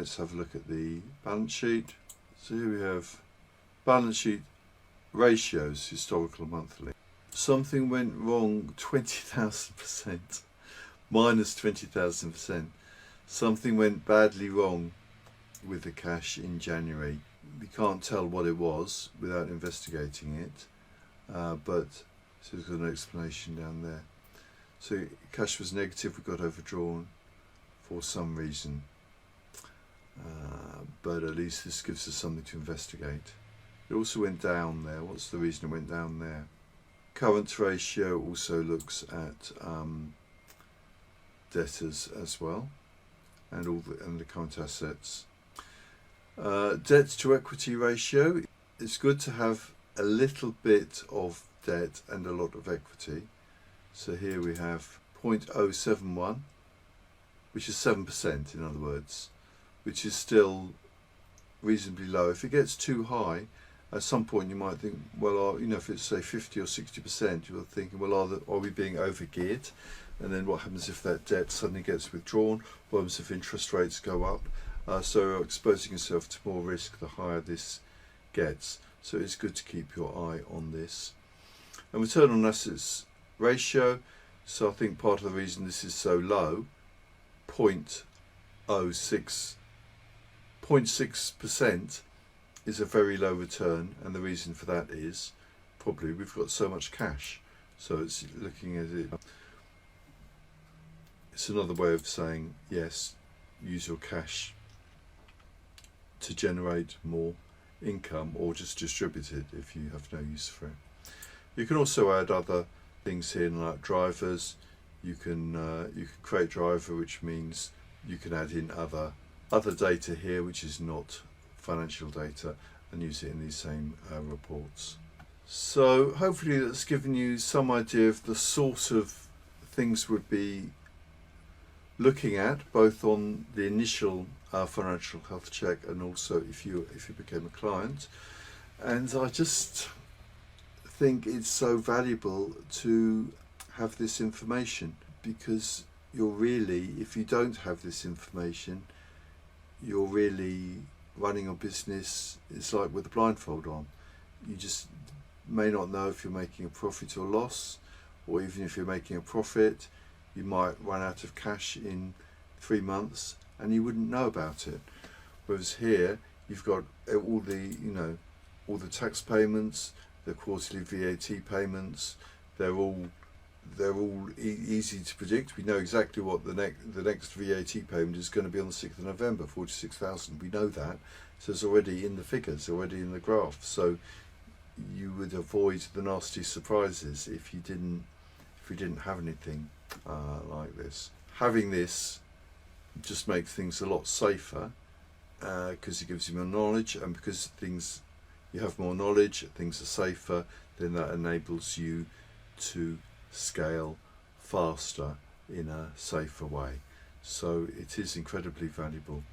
Let's have a look at the balance sheet. So here we have balance sheet ratios, historical monthly. Something went wrong 20,000%, minus 20,000%. Something went badly wrong with the cash in January. We can't tell what it was without investigating it, but so there's got an explanation down there. So cash was negative, we got overdrawn for some reason. But at least this gives us something to investigate. It also went down there. What's the reason it went down there? Current ratio also looks at debtors as well, and the current assets. Debt to equity ratio. It's good to have a little bit of debt and a lot of equity. So here we have 0.071, which is 7%, in other words, which is still reasonably low. If it gets too high, at some point you might think, well, if it's say 50 or 60%, you're thinking, well, are we being overgeared? And then what happens if that debt suddenly gets withdrawn? What happens if interest rates go up? So exposing yourself to more risk the higher this gets. So it's good to keep your eye on this. And return on assets ratio. So I think part of the reason this is so low, 0.6% is a very low return, and the reason for that is probably we've got so much cash. So it's looking at it. It's another way of saying, yes, use your cash to generate more income, or just distribute it if you have no use for it. You can also add other things here, like drivers. You can create driver, which means you can add in other data here, which is not financial data, and use it in these same reports. So hopefully that's given you some idea of the sort of things we'd be looking at, both on the initial financial health check and also if you became a client. And I just think it's so valuable to have this information, because if you don't have this information, you're really running a business, it's like with a blindfold on. You just may not know if you're making a profit or loss, or even if you're making a profit, you might run out of cash in 3 months and you wouldn't know about it. Whereas here, you've got all the tax payments, the quarterly VAT payments. They're all easy to predict. We know exactly what the next VAT payment is going to be on the 6th of November, 46,000. We know that, so it's already in the figures, already in the graph. So you would avoid the nasty surprises if we didn't have anything like this. Having this just makes things a lot safer, because it gives you more knowledge, and because you have more knowledge, things are safer, then that enables you to scale faster in a safer way. So it is incredibly valuable.